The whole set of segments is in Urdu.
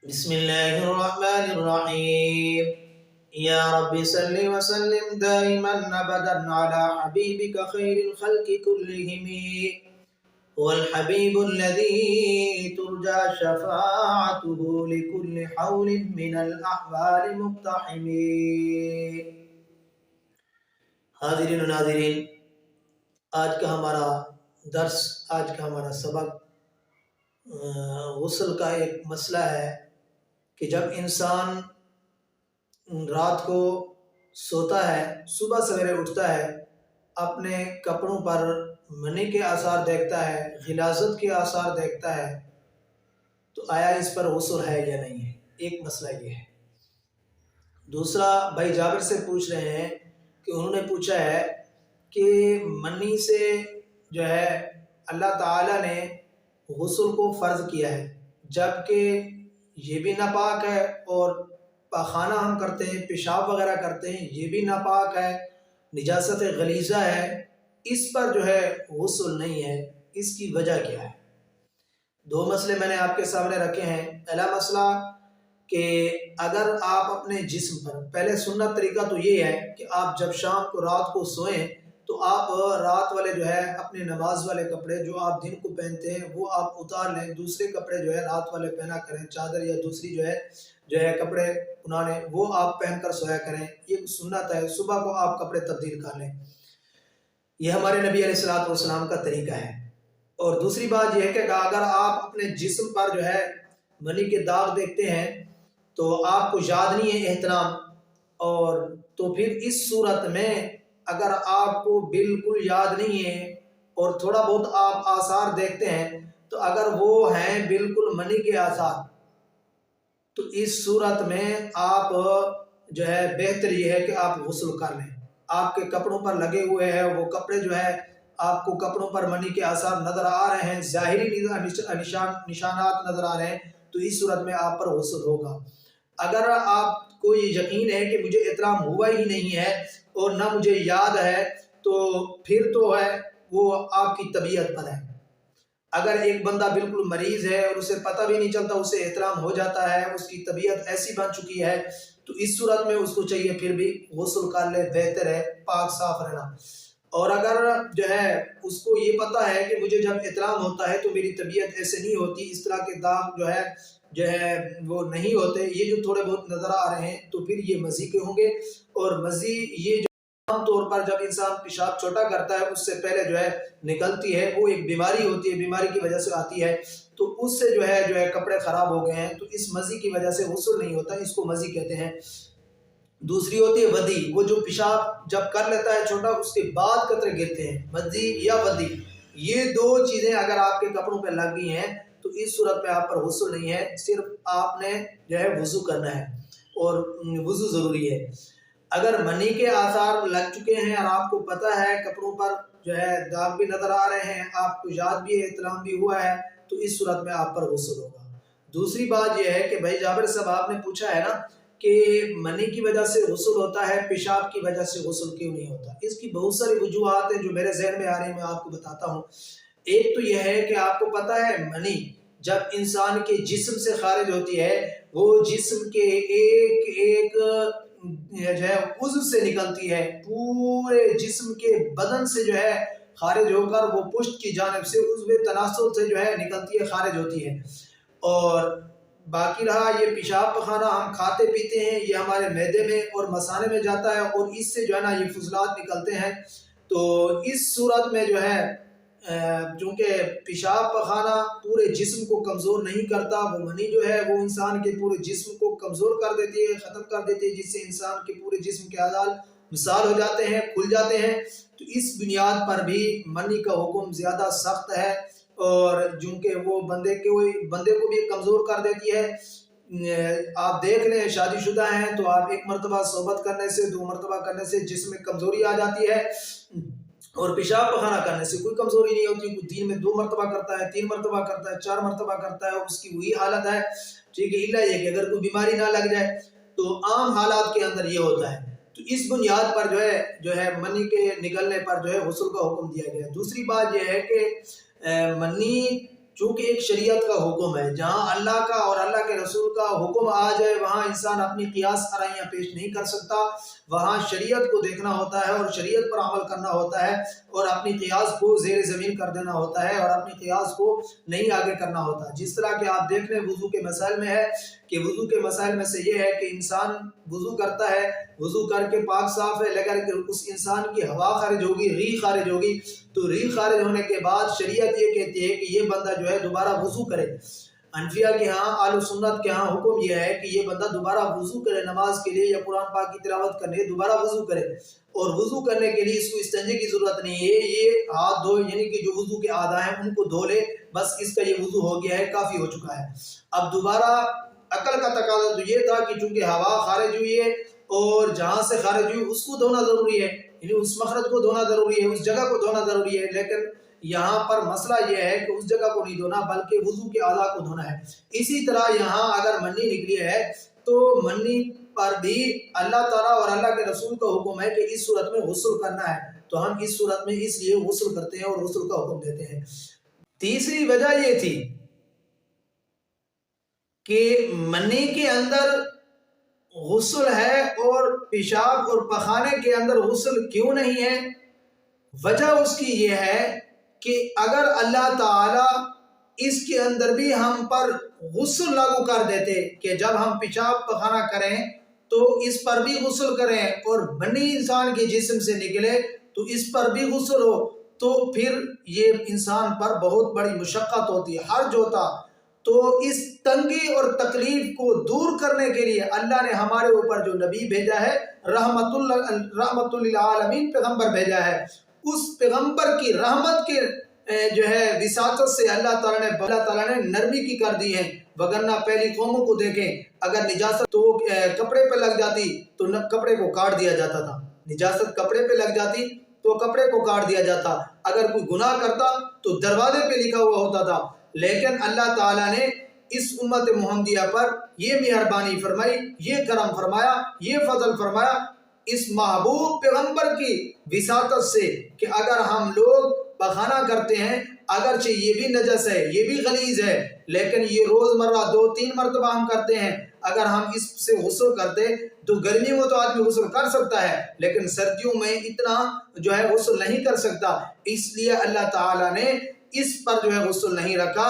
بسم الله الرحمن الرحيم. يا رب صل وسلم دائما أبدا على حبيبك خير الخلق كلهم، هو الحبيب الذي ترجى شفاعته لكل حول من الأحوال مقتحم. حاضرین و ناظرین، آج کا ہمارا درس، آج کا ہمارا سبق غسل کا ایک مسئلہ ہے کہ جب انسان رات کو سوتا ہے، صبح سویرے اٹھتا ہے، اپنے کپڑوں پر منی کے آثار دیکھتا ہے، غلاظت کے آثار دیکھتا ہے، تو آیا اس پر غسل ہے یا نہیں ہے؟ ایک مسئلہ یہ ہے۔ دوسرا، بھائی جابر سے پوچھ رہے ہیں کہ انہوں نے پوچھا ہے کہ منی سے جو ہے اللہ تعالیٰ نے غسل کو فرض کیا ہے، جبکہ یہ بھی ناپاک ہے، اور پاخانہ ہم کرتے ہیں، پیشاب وغیرہ کرتے ہیں، یہ بھی ناپاک ہے، نجاست غلیظہ ہے، اس پر جو ہے غسل نہیں ہے، اس کی وجہ کیا ہے؟ دو مسئلے میں نے آپ کے سامنے رکھے ہیں۔ پہلا مسئلہ کہ اگر آپ اپنے جسم پر، پہلے سنت طریقہ تو یہ ہے کہ آپ جب شام کو رات کو سوئیں تو آپ رات والے جو ہے اپنے نماز والے کپڑے جو آپ دن کو پہنتے ہیں وہ آپ اتار لیں، دوسرے کپڑے جو ہے رات والے پہنا کریں، چادر یا دوسری جو ہے کپڑے پرانے وہ آپ پہن کر سویا کریں، یہ سنت ہے۔ صبح کو آپ کپڑے تبدیل کر لیں، یہ ہمارے نبی علیہ الصلوۃ والسلام کا طریقہ ہے۔ اور دوسری بات یہ ہے کہ اگر آپ اپنے جسم پر جو ہے منی کے داغ دیکھتے ہیں تو آپ کو یاد نہیں ہے احترام، اور تو پھر اس صورت میں اگر آپ کو بالکل یاد نہیں ہے اور تھوڑا بہت آپ آثار دیکھتے ہیں تو اگر وہ ہیں بالکل منی کے آثار، تو اس صورت میں آپ جو ہے بہتر یہ ہے کہ آپ غسل کر لیں۔ آپ کے کپڑوں پر لگے ہوئے ہیں وہ کپڑے جو ہے آپ کو کپڑوں پر منی کے آثار نظر آ رہے ہیں، ظاہری نشانات نظر آ رہے ہیں، تو اس صورت میں آپ پر غسل ہوگا۔ اگر آپ کو یہ یقین ہے کہ مجھے احترام ہوا ہی نہیں ہے اور نہ مجھے یاد ہے، تو پھر تو ہے وہ آپ کی طبیعت پر ہے۔ اگر ایک بندہ بالکل مریض ہے اور اسے پتہ بھی نہیں چلتا، اسے احترام ہو جاتا ہے، اس کی طبیعت ایسی بن چکی ہے، تو اس صورت میں اس کو چاہیے پھر بھی غسل کر لے، بہتر ہے پاک صاف رہنا۔ اور اگر جو ہے اس کو یہ پتہ ہے کہ مجھے جب احترام ہوتا ہے تو میری طبیعت ایسے نہیں ہوتی، اس طرح کے داغ جو ہے وہ نہیں ہوتے، یہ جو تھوڑے بہت نظر آ رہے ہیں، تو پھر یہ مزی کے ہوں گے۔ اور مزی یہ جو عام طور پر جب انسان پیشاب چھوٹا کرتا ہے اس سے پہلے جو ہے نکلتی ہے، وہ ایک بیماری ہوتی ہے، بیماری کی وجہ سے آتی ہے، تو اس سے جو ہے کپڑے خراب ہو گئے ہیں، تو اس مزی کی وجہ سے غسل نہیں ہوتا، اس کو مزی کہتے ہیں۔ دوسری ہوتی ہے ودی، وہ جو پیشاب جب کر لیتا ہے چھوٹا اس کے بعد قطرے گرتے ہیں، مزی یا ودی، یہ دو چیزیں اگر آپ کے کپڑوں پہ لگ گئی ہیں تو اس صورت میں آپ پر غسل نہیں ہے، صرف آپ نے جو ہے وضو کرنا ہے، اور وضو ضروری ہے۔ اگر منی کے آثار لگ چکے ہیں اور آپ کو پتہ ہے کپڑوں پر جو ہے داغ بھی نظر آ رہے ہیں، آپ کو یاد بھی ہے، احترام بھی ہوا ہے، تو اس صورت میں آپ پر غسل ہوگا۔ دوسری بات یہ ہے کہ بھائی جابر صاحب آپ نے پوچھا ہے نا کہ منی کی وجہ سے غسل ہوتا ہے، پیشاب کی وجہ سے غسل کیوں نہیں ہوتا؟ اس کی بہت ساری وجوہات ہیں جو میرے ذہن میں آ رہی ہیں، میں آپ کو بتاتا ہوں۔ ایک تو یہ ہے کہ آپ کو پتہ ہے منی جب انسان کے جسم سے خارج ہوتی ہے، وہ جسم کے ایک جو ہے عضو سے نکلتی ہے، پورے جسم کے بدن سے جو ہے خارج ہو کر وہ پشت کی جانب سے عضو تناسل سے جو ہے نکلتی ہے، خارج ہوتی ہے۔ اور باقی رہا یہ پیشاب پخانہ، ہم کھاتے پیتے ہیں، یہ ہمارے معدے میں اور مثانے میں جاتا ہے، اور اس سے جو ہے نا یہ فضلات نکلتے ہیں۔ تو اس صورت میں جو ہے چونکہ پیشاب پخانہ پورے جسم کو کمزور نہیں کرتا، وہ منی جو ہے وہ انسان کے پورے جسم کو کمزور کر دیتی ہے، ختم کر دیتی ہے، جس سے انسان کے پورے جسم کے اعضاء مثال ہو جاتے ہیں، کھل جاتے ہیں۔ تو اس بنیاد پر بھی منی کا حکم زیادہ سخت ہے، اور چونکہ وہ بندے کو بھی کمزور کر دیتی ہے۔ آپ دیکھ لیں شادی شدہ ہیں تو آپ ایک مرتبہ صحبت کرنے سے، دو مرتبہ کرنے سے جسم میں کمزوری آ جاتی ہے، اور پیشاب پخانہ کرنے سے کوئی کمزوری نہیں ہوتی، کوئی دن میں 2 مرتبہ کرتا ہے، 3 مرتبہ کرتا ہے، 4 مرتبہ کرتا ہے، اس کی وہی حالت ہے، ٹھیک ہے۔ اللہ یہ کہ اگر کوئی بیماری نہ لگ جائے تو عام حالات کے اندر یہ ہوتا ہے۔ تو اس بنیاد پر جو ہے منی کے نکلنے پر جو ہے غسل کا حکم دیا گیا ہے۔ دوسری بات یہ ہے کہ منی چونکہ ایک شریعت کا حکم ہے، جہاں اللہ کا اور اللہ کے رسول کا حکم آ جائے وہاں انسان اپنی قیاس آرائیاں پیش نہیں کر سکتا، وہاں شریعت کو دیکھنا ہوتا ہے اور شریعت پر عمل کرنا ہوتا ہے، اور اپنی قیاس کو زیر زمین کر دینا ہوتا ہے اور اپنی قیاس کو نہیں آگے کرنا ہوتا۔ جس طرح کہ آپ دیکھ لیں وضو کے مسائل میں ہے کہ وضو کے مسائل میں سے یہ ہے کہ انسان وضو کرتا ہے، وضو کر کے پاک صاف ہے، لیکن اس انسان کی ہوا خارج ہوگی، ریح خارج ہوگی، تو ریح خارج ہونے کے بعد شریعت یہ کہتی ہے کہ یہ بندہ جو ہے دوبارہ وضو کرے۔ حنفیہ کے ہاں، اہل سنت کے ہاں حکم یہ ہے کہ یہ بندہ دوبارہ وضو کرے نماز کے لیے یا قرآن پاک کی تلاوت کرنے دوبارہ وضو کرے، اور وضو کرنے کے لیے اس کو استنجے کی ضرورت نہیں ہے، یہ ہاتھ دھو، یعنی کہ جو وضو کے اعضاء ہیں ان کو دھو لے، بس اس کا یہ وضو ہو گیا ہے، کافی ہو چکا ہے۔ اب دوبارہ عقل کا تقاضا تو یہ تھا کہ چونکہ ہوا خارج ہوئی ہے اور جہاں سے خارج ہوئی اس کو دھونا ضروری ہے، یعنی اس مخرج کو دھونا ضروری ہے، اس جگہ کو دھونا ضروری ہے، لیکن یہاں پر مسئلہ یہ ہے کہ اس جگہ کو نہیں دھونا بلکہ وضو کے اعضاء کو دھونا ہے۔ اسی طرح یہاں اگر منی نکلی ہے تو منی پر بھی اللہ تعالیٰ اور اللہ کے رسول کا حکم ہے کہ اس صورت میں غسل کرنا ہے، تو ہم اس صورت میں اس لیے غسل کرتے ہیں اور غسل کا حکم دیتے ہیں۔ تیسری وجہ یہ تھی کہ منی کے اندر غسل ہے اور پیشاب اور پخانے کے اندر غسل کیوں نہیں ہے؟ وجہ اس کی یہ ہے کہ اگر اللہ تعالی اس کے اندر بھی ہم پر غسل لاگو کر دیتے کہ جب ہم پیشاب پخانہ کریں تو اس پر بھی غسل کریں، اور منی انسان کے جسم سے نکلے تو اس پر بھی غسل ہو، تو پھر یہ انسان پر بہت بڑی مشقت ہوتی ہے، حرج ہوتا۔ تو اس تنگی اور تکلیف کو دور کرنے کے لیے اللہ نے ہمارے اوپر جو نبی بھیجا ہے، رحمت للعالمین پیغمبر بھیجا ہے، اس پیغمبر کی رحمت کے جو ہے وساطت سے اللہ تعالیٰ نے نرمی کی کر دی ہے، وگرنہ پہلی قوموں کو دیکھیں، اگر نجاست تو کپڑے پہ لگ جاتی تو کپڑے کو کاٹ دیا جاتا تھا، نجاست کپڑے پہ لگ جاتی تو کپڑے کو کاٹ دیا جاتا، اگر کوئی گناہ کرتا تو دروازے پہ لکھا ہوا ہوتا تھا۔ لیکن اللہ تعالیٰ نے اس امت محمدیہ پر یہ مہربانی فرمائی، یہ کرم فرمایا، یہ فضل فرمایا اس محبوب پیغمبر کی وساطت سے کہ اگر ہم لوگ پخانہ کرتے ہیں، اگرچہ یہ بھی نجس ہے، یہ بھی غلیظ ہے، لیکن یہ روزمرہ 2-3 مرتبہ ہم کرتے ہیں، اگر ہم اس سے غسل کرتے تو گرمیوں میں تو آدمی غسل کر سکتا ہے لیکن سردیوں میں اتنا جو ہے غسل نہیں کر سکتا، اس لیے اللہ تعالیٰ نے اس پر جو ہے غسل نہیں رکھا،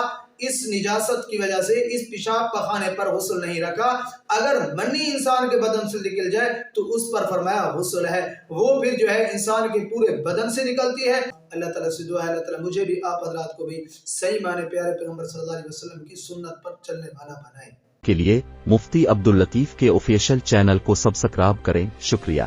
اس نجاست کی وجہ سے اس پیشاب پخانے پر غسل نہیں رکھا۔ اگر منی انسان کے بدن سے نکل جائے تو اس پر فرمایا غسل ہے، وہ پھر جو ہے انسان کے پورے بدن سے نکلتی ہے۔ اللہ تعالیٰ سے دعا ہے اللہ تعالیٰ مجھے بھی آپ حضرات کو بھی صحیح معنی پیارے پیغمبر صلی اللہ علیہ وسلم کی سنت پر چلنے والا بنائے۔ کے لیے مفتی عبداللطیف کے آفیشل چینل کو سبسکرائب کریں۔ شکریہ۔